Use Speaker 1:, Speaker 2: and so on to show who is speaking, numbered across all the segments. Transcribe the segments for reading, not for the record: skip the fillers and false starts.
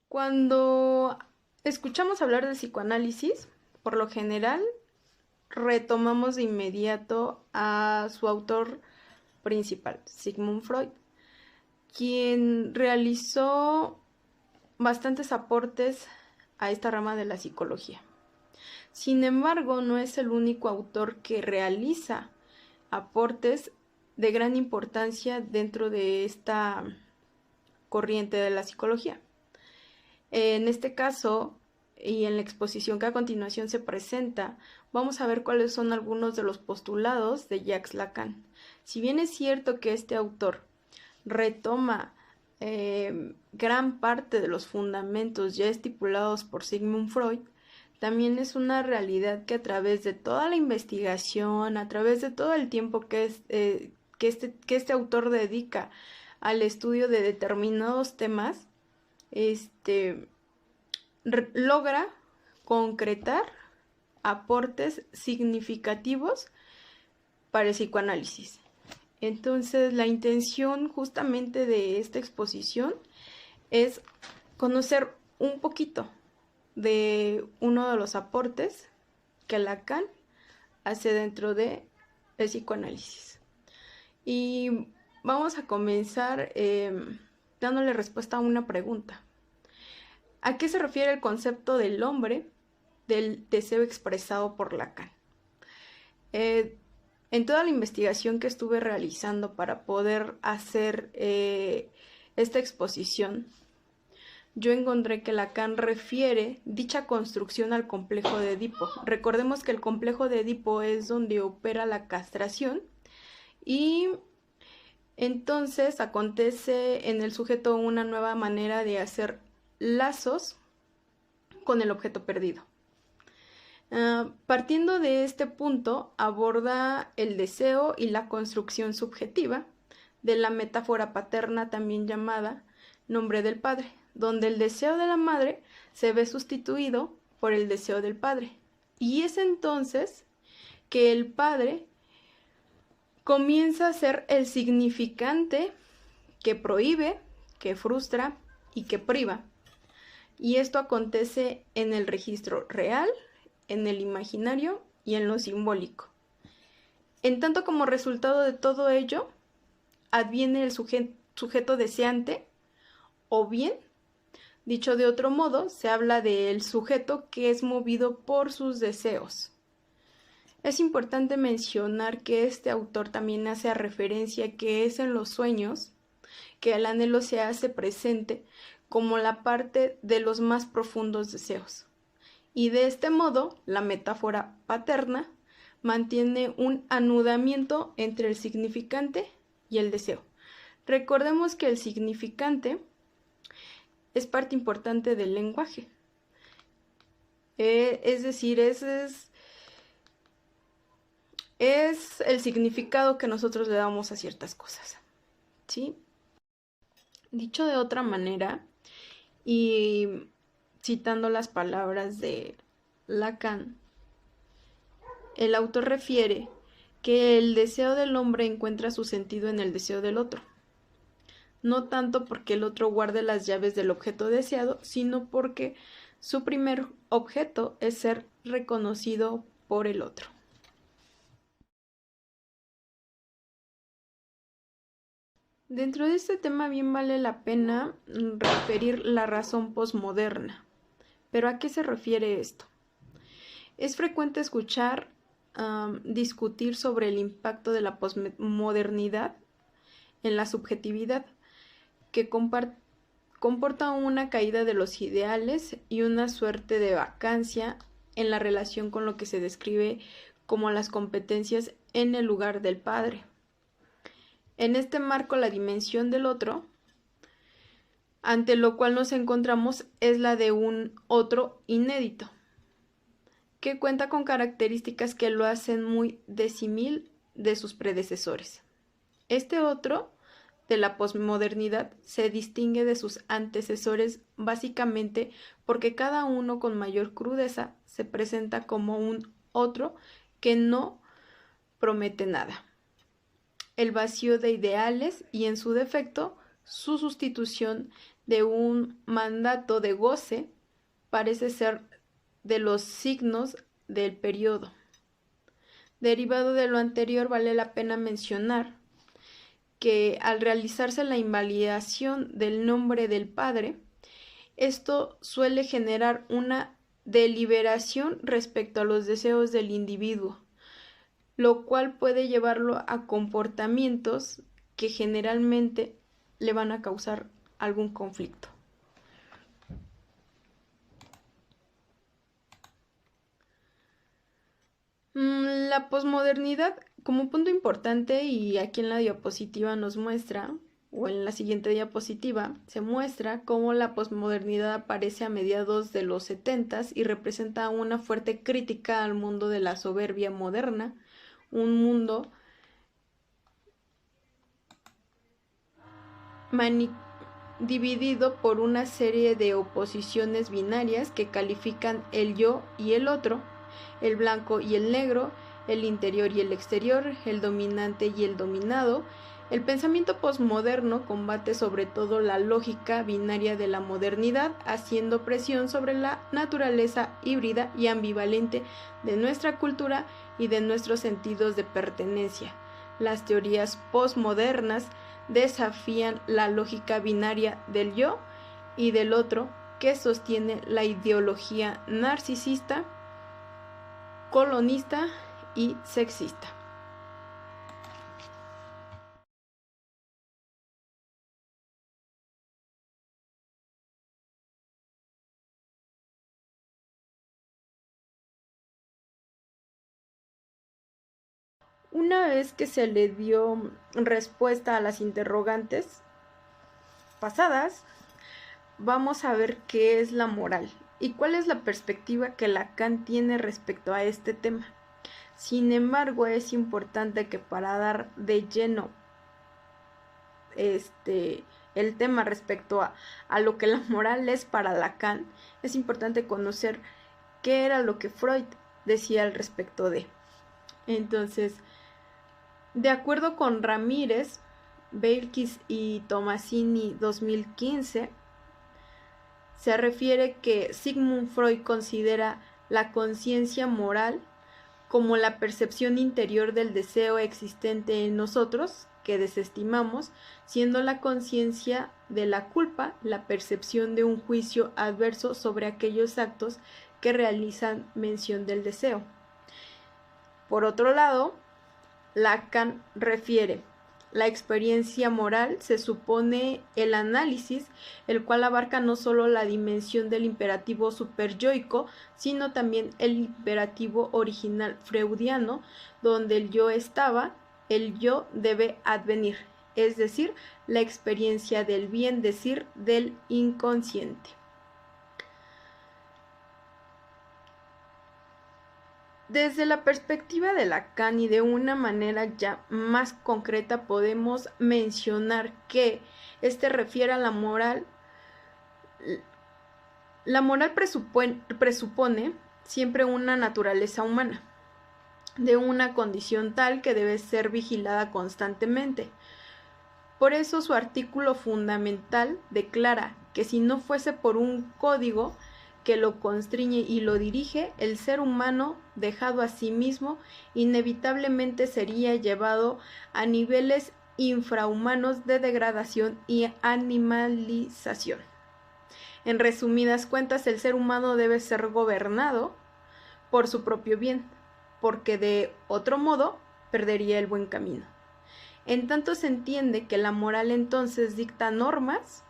Speaker 1: Cuando escuchamos hablar de psicoanálisis, por lo general retomamos de inmediato a su autor principal, Sigmund Freud, quien realizó bastantes aportes a esta rama de la psicología. Sin embargo, no es el único autor que realiza aportes de gran importancia dentro de esta corriente de la psicología. En este caso, y en la exposición que a continuación se presenta, vamos a ver cuáles son algunos de los postulados de Jacques Lacan. Si bien es cierto que este autor retoma gran parte de los fundamentos ya estipulados por Sigmund Freud, también es una realidad que a través de toda la investigación, a través de todo el tiempo que este autor dedica al estudio de determinados temas, logra concretar aportes significativos para el psicoanálisis. Entonces, la intención justamente de esta exposición es conocer un poquito de uno de los aportes que Lacan hace dentro de el psicoanálisis. Y vamos a comenzar dándole respuesta a una pregunta. ¿A qué se refiere el concepto del hombre del deseo expresado por Lacan? En toda la investigación que estuve realizando para poder hacer esta exposición, yo encontré que Lacan refiere dicha construcción al complejo de Edipo. Recordemos que el complejo de Edipo es donde opera la castración y entonces acontece en el sujeto una nueva manera de hacer lazos con el objeto perdido. Partiendo de este punto, aborda el deseo y la construcción subjetiva de la metáfora paterna, también llamada nombre del padre, donde el deseo de la madre se ve sustituido por el deseo del padre. Y es entonces que el padre comienza a ser el significante que prohíbe, que frustra y que priva. Y esto acontece en el registro real, en el imaginario y en lo simbólico. En tanto como resultado de todo ello, adviene el sujeto deseante, o bien, dicho de otro modo, se habla del sujeto que es movido por sus deseos. Es importante mencionar que este autor también hace referencia que es en los sueños que el anhelo se hace presente como la parte de los más profundos deseos. Y de este modo, la metáfora paterna mantiene un anudamiento entre el significante y el deseo. Recordemos que el significante es parte importante del lenguaje. Es decir, es el significado que nosotros le damos a ciertas cosas, ¿sí? Dicho de otra manera, y citando las palabras de Lacan, el autor refiere que el deseo del hombre encuentra su sentido en el deseo del otro, no tanto porque el otro guarde las llaves del objeto deseado, sino porque su primer objeto es ser reconocido por el otro. Dentro de este tema bien vale la pena referir la razón posmoderna. ¿Pero a qué se refiere esto? Es frecuente escuchar discutir sobre el impacto de la posmodernidad en la subjetividad, que comporta una caída de los ideales y una suerte de vacancia en la relación con lo que se describe como las competencias en el lugar del padre. En este marco, la dimensión del otro, ante lo cual nos encontramos, es la de un otro inédito, que cuenta con características que lo hacen muy disímil de sus predecesores. Este otro de la posmodernidad se distingue de sus antecesores básicamente porque cada uno con mayor crudeza se presenta como un otro que no promete nada. El vacío de ideales y, en su defecto, su sustitución de un mandato de goce parece ser de los signos del periodo. Derivado de lo anterior, vale la pena mencionar que al realizarse la invalidación del nombre del padre, esto suele generar una deliberación respecto a los deseos del individuo, lo cual puede llevarlo a comportamientos que generalmente le van a causar algún conflicto. La posmodernidad, como punto importante, y aquí en la diapositiva nos muestra, o en la siguiente diapositiva, se muestra cómo la posmodernidad aparece a mediados de los 70s y representa una fuerte crítica al mundo de la soberbia moderna, un mundo dividido por una serie de oposiciones binarias que califican el yo y el otro, el blanco y el negro, el interior y el exterior, el dominante y el dominado. El pensamiento posmoderno combate sobre todo la lógica binaria de la modernidad, haciendo presión sobre la naturaleza híbrida y ambivalente de nuestra cultura y de nuestros sentidos de pertenencia. Las teorías posmodernas desafían la lógica binaria del yo y del otro que sostiene la ideología narcisista, colonista y sexista. Una vez que se le dio respuesta a las interrogantes pasadas, vamos a ver qué es la moral y cuál es la perspectiva que Lacan tiene respecto a este tema. Sin embargo, es importante que para dar de lleno el tema respecto a lo que la moral es para Lacan, es importante conocer qué era lo que Freud decía al respecto de. Entonces, de acuerdo con Ramírez, Belkis y Tomasini 2015, se refiere que Sigmund Freud considera la conciencia moral como la percepción interior del deseo existente en nosotros, que desestimamos, siendo la conciencia de la culpa la percepción de un juicio adverso sobre aquellos actos que realizan mención del deseo. Por otro lado, Lacan refiere: la experiencia moral se supone el análisis, el cual abarca no solo la dimensión del imperativo superyoico, sino también el imperativo original freudiano, donde el yo estaba, el yo debe advenir, es decir, la experiencia del bien decir del inconsciente. Desde la perspectiva de Lacan y de una manera ya más concreta podemos mencionar que refiere a la moral. La moral presupone siempre una naturaleza humana, de una condición tal que debe ser vigilada constantemente. Por eso su artículo fundamental declara que si no fuese por un código que lo constriñe y lo dirige, el ser humano, dejado a sí mismo, inevitablemente sería llevado a niveles infrahumanos de degradación y animalización. En resumidas cuentas, el ser humano debe ser gobernado por su propio bien, porque de otro modo perdería el buen camino. En tanto se entiende que la moral entonces dicta normas,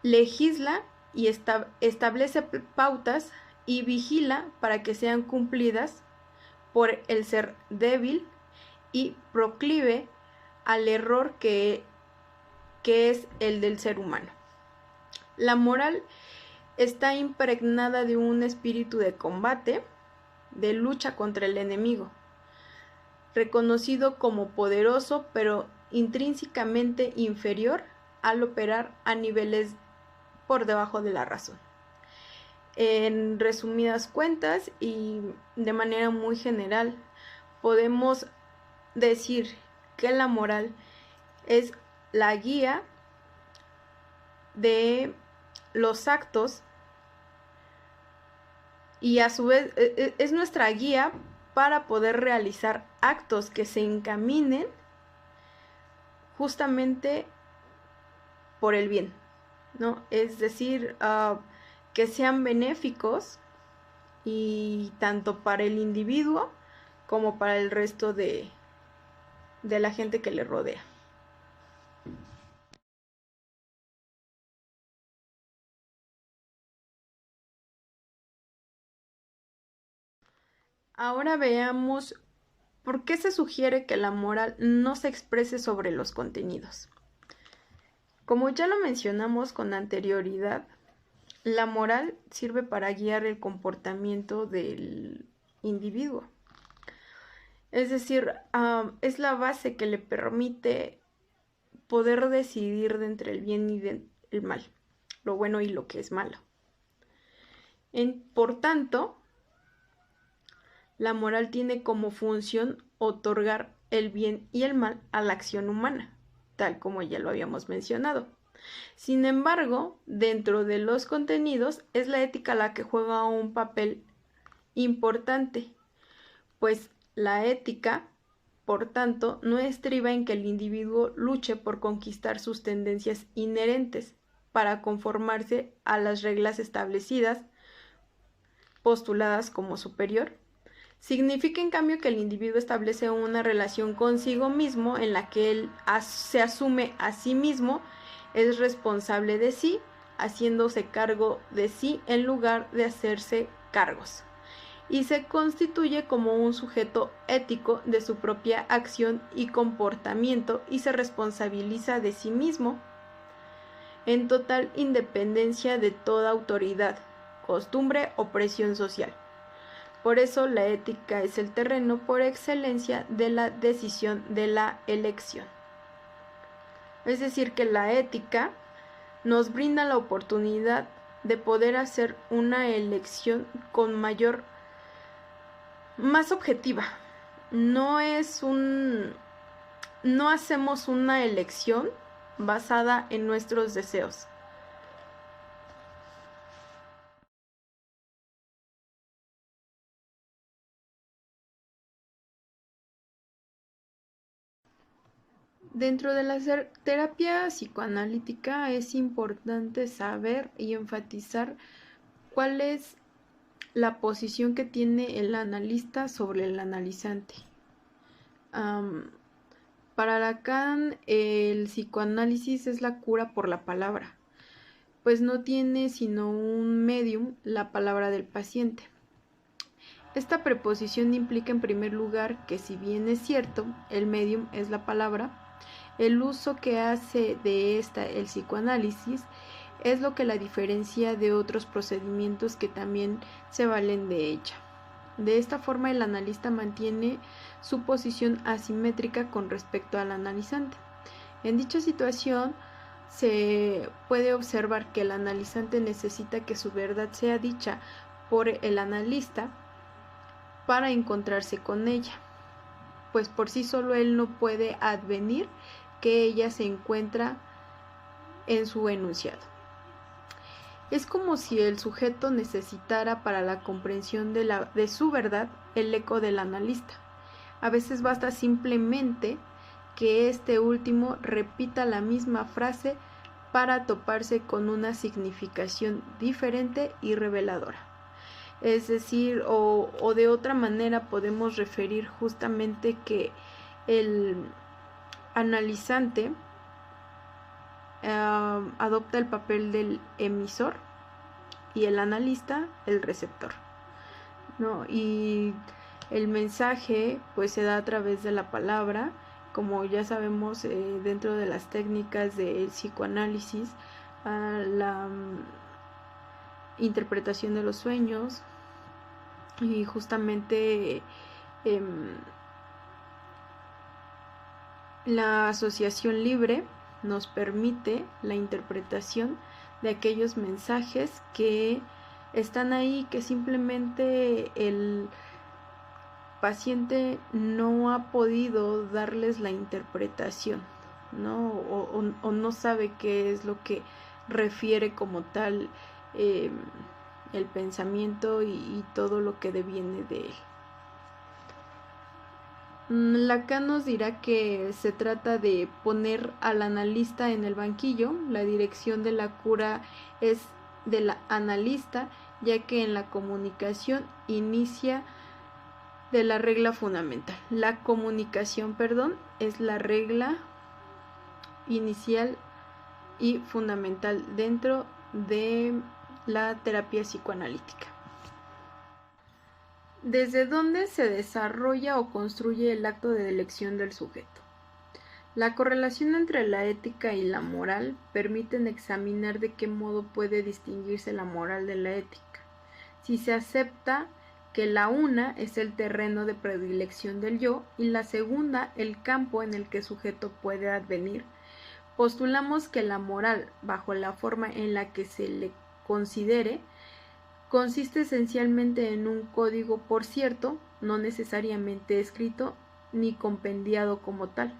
Speaker 1: legisla y establece pautas y vigila para que sean cumplidas por el ser débil y proclive al error que es el del ser humano. La moral está impregnada de un espíritu de combate, de lucha contra el enemigo, reconocido como poderoso pero intrínsecamente inferior al operar a niveles por debajo de la razón. En resumidas cuentas y de manera muy general, podemos decir que la moral es la guía de los actos y a su vez es nuestra guía para poder realizar actos que se encaminen justamente por el bien, ¿no? Es decir, que sean benéficos y tanto para el individuo como para el resto de la gente que le rodea. Ahora veamos por qué se sugiere que la moral no se exprese sobre los contenidos. Como ya lo mencionamos con anterioridad, la moral sirve para guiar el comportamiento del individuo. Es decir, es la base que le permite poder decidir de entre el bien y el mal, lo bueno y lo que es malo. Por tanto, la moral tiene como función otorgar el bien y el mal a la acción humana, tal como ya lo habíamos mencionado. Sin embargo, dentro de los contenidos es la ética la que juega un papel importante, pues la ética, por tanto, no estriba en que el individuo luche por conquistar sus tendencias inherentes para conformarse a las reglas establecidas, postuladas como superior. Significa en cambio que el individuo establece una relación consigo mismo en la que él se asume a sí mismo, es responsable de sí, haciéndose cargo de sí en lugar de hacerse cargos, y se constituye como un sujeto ético de su propia acción y comportamiento y se responsabiliza de sí mismo en total independencia de toda autoridad, costumbre o presión social. Por eso la ética es el terreno por excelencia de la decisión de la elección. Es decir, que la ética nos brinda la oportunidad de poder hacer una elección con más objetiva. No hacemos una elección basada en nuestros deseos. Dentro de la terapia psicoanalítica es importante saber y enfatizar cuál es la posición que tiene el analista sobre el analizante. Para Lacan, el psicoanálisis es la cura por la palabra, pues no tiene sino un medium, la palabra del paciente. Esta preposición implica en primer lugar que, si bien es cierto, el medium es la palabra, el uso que hace de esta el psicoanálisis es lo que la diferencia de otros procedimientos que también se valen de ella. De esta forma, el analista mantiene su posición asimétrica con respecto al analizante. En dicha situación, se puede observar que el analizante necesita que su verdad sea dicha por el analista para encontrarse con ella, pues por sí solo él no puede advenir que ella se encuentra en su enunciado. Es como si el sujeto necesitara para la comprensión de su verdad el eco del analista. A veces basta simplemente que este último repita la misma frase para toparse con una significación diferente y reveladora. Es decir, o de otra manera podemos referir justamente que el analizante adopta el papel del emisor y el analista el receptor, ¿no? Y el mensaje pues se da a través de la palabra, como ya sabemos dentro de las técnicas del psicoanálisis, la interpretación de los sueños y justamente la asociación libre nos permite la interpretación de aquellos mensajes que están ahí, que simplemente el paciente no ha podido darles la interpretación, ¿no? O no sabe qué es lo que refiere como tal el pensamiento y todo lo que deviene de él. Lacan nos dirá que se trata de poner al analista en el banquillo. La dirección de la cura es del analista, ya que en la comunicación inicia de la regla fundamental. La comunicación, es la regla inicial y fundamental dentro de la terapia psicoanalítica. ¿Desde dónde se desarrolla o construye el acto de elección del sujeto? La correlación entre la ética y la moral permiten examinar de qué modo puede distinguirse la moral de la ética. Si se acepta que la una es el terreno de predilección del yo y la segunda el campo en el que el sujeto puede advenir, postulamos que la moral, bajo la forma en la que se le considere, consiste esencialmente en un código, por cierto, no necesariamente escrito ni compendiado como tal,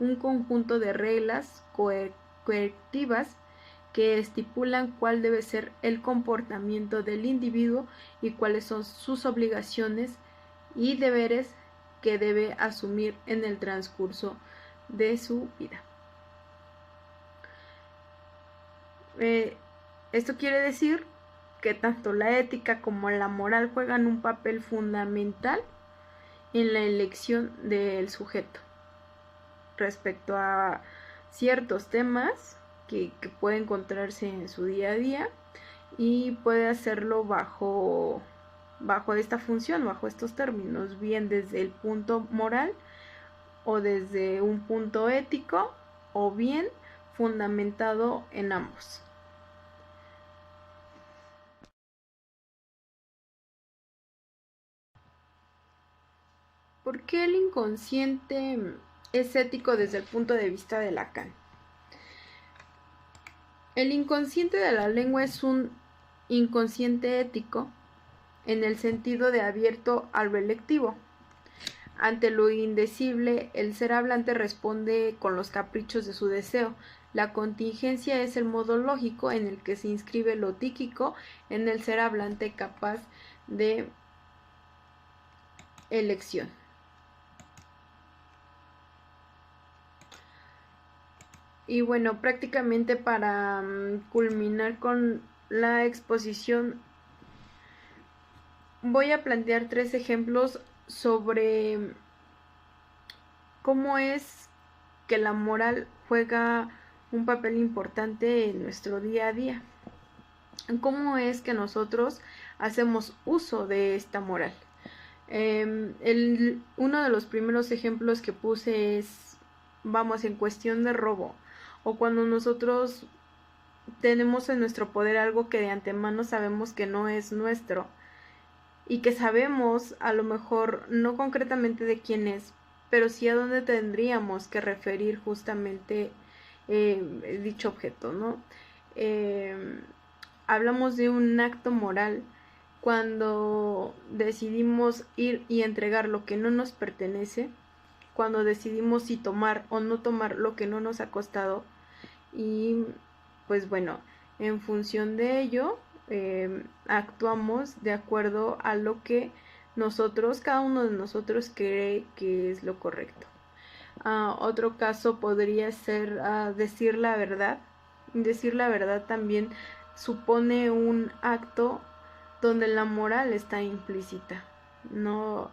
Speaker 1: un conjunto de reglas coercitivas que estipulan cuál debe ser el comportamiento del individuo y cuáles son sus obligaciones y deberes que debe asumir en el transcurso de su vida. Esto quiere decir que tanto la ética como la moral juegan un papel fundamental en la elección del sujeto respecto a ciertos temas que puede encontrarse en su día a día y puede hacerlo bajo esta función, bajo estos términos, bien desde el punto moral o desde un punto ético o bien fundamentado en ambos. ¿Por qué el inconsciente es ético desde el punto de vista de Lacan? El inconsciente de la lengua es un inconsciente ético en el sentido de abierto a lo electivo. Ante lo indecible, el ser hablante responde con los caprichos de su deseo. La contingencia es el modo lógico en el que se inscribe lo psíquico en el ser hablante capaz de elección. Y bueno, prácticamente para culminar con la exposición, voy a plantear 3 ejemplos sobre cómo es que la moral juega un papel importante en nuestro día a día. Cómo es que nosotros hacemos uso de esta moral. Uno de los primeros ejemplos que puse es, en cuestión de robo, o cuando nosotros tenemos en nuestro poder algo que de antemano sabemos que no es nuestro y que sabemos a lo mejor no concretamente de quién es, pero sí a dónde tendríamos que referir justamente dicho objeto, ¿no? Hablamos de un acto moral cuando decidimos ir y entregar lo que no nos pertenece, cuando decidimos si tomar o no tomar lo que no nos ha costado, y pues bueno, en función de ello actuamos de acuerdo a lo que cada uno de nosotros cree que es lo correcto. Otro caso podría ser decir la verdad. Decir la verdad también supone un acto donde la moral está implícita, ¿no?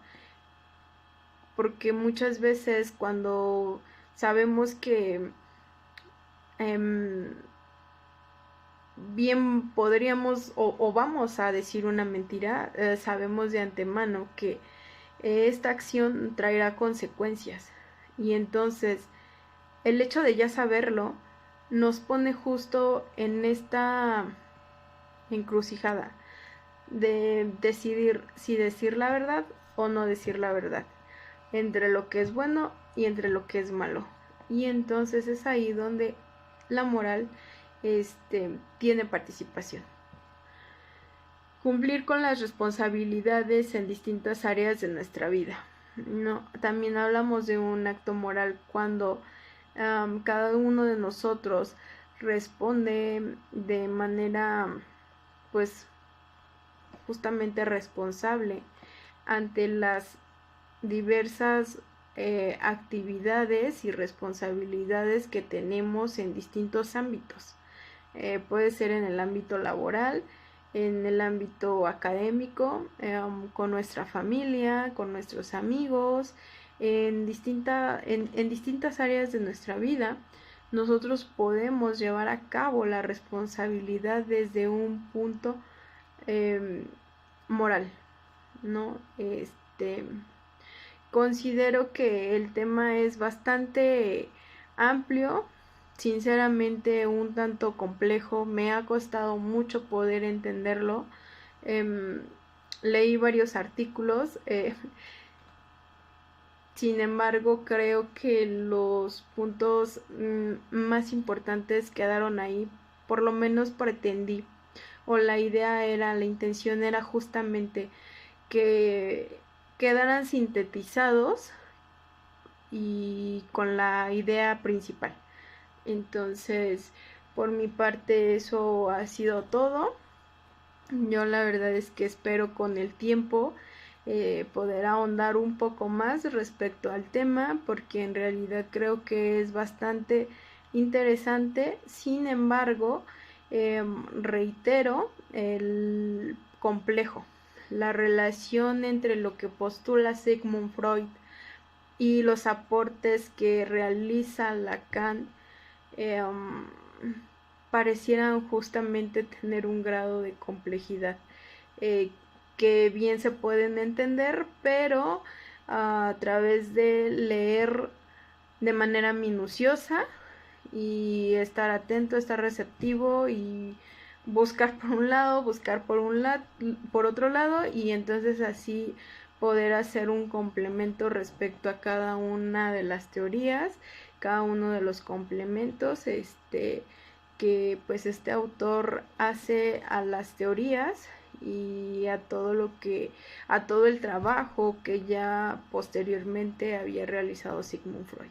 Speaker 1: Porque muchas veces cuando sabemos que bien podríamos o vamos a decir una mentira, sabemos de antemano que esta acción traerá consecuencias, y entonces el hecho de ya saberlo nos pone justo en esta encrucijada de decidir si decir la verdad o no decir la verdad, entre lo que es bueno y entre lo que es malo. Y entonces es ahí donde la moral tiene participación. Cumplir con las responsabilidades en distintas áreas de nuestra vida. No, también hablamos de un acto moral cuando cada uno de nosotros responde de manera pues justamente responsable ante las diversas actividades y responsabilidades que tenemos en distintos ámbitos. Puede ser en el ámbito laboral, en el ámbito académico, con nuestra familia, con nuestros amigos, en distintas áreas de nuestra vida. Nosotros podemos llevar a cabo la responsabilidad desde un punto moral, ¿no? Considero que el tema es bastante amplio, sinceramente un tanto complejo, me ha costado mucho poder entenderlo. Leí varios artículos, sin embargo creo que los puntos más importantes quedaron ahí, por lo menos pretendí, o la intención era justamente que quedaran sintetizados y con la idea principal. Entonces, por mi parte eso ha sido todo. Yo la verdad es que espero con el tiempo poder ahondar un poco más respecto al tema, porque en realidad creo que es bastante interesante. Sin embargo, reitero el complejo, la relación entre lo que postula Sigmund Freud y los aportes que realiza Lacan parecieran justamente tener un grado de complejidad que bien se pueden entender, pero a través de leer de manera minuciosa y estar atento, estar receptivo y buscar por un lado, buscar por otro lado, y entonces así poder hacer un complemento respecto a cada una de las teorías, cada uno de los complementos que pues este autor hace a las teorías y a todo el trabajo que ya posteriormente había realizado Sigmund Freud.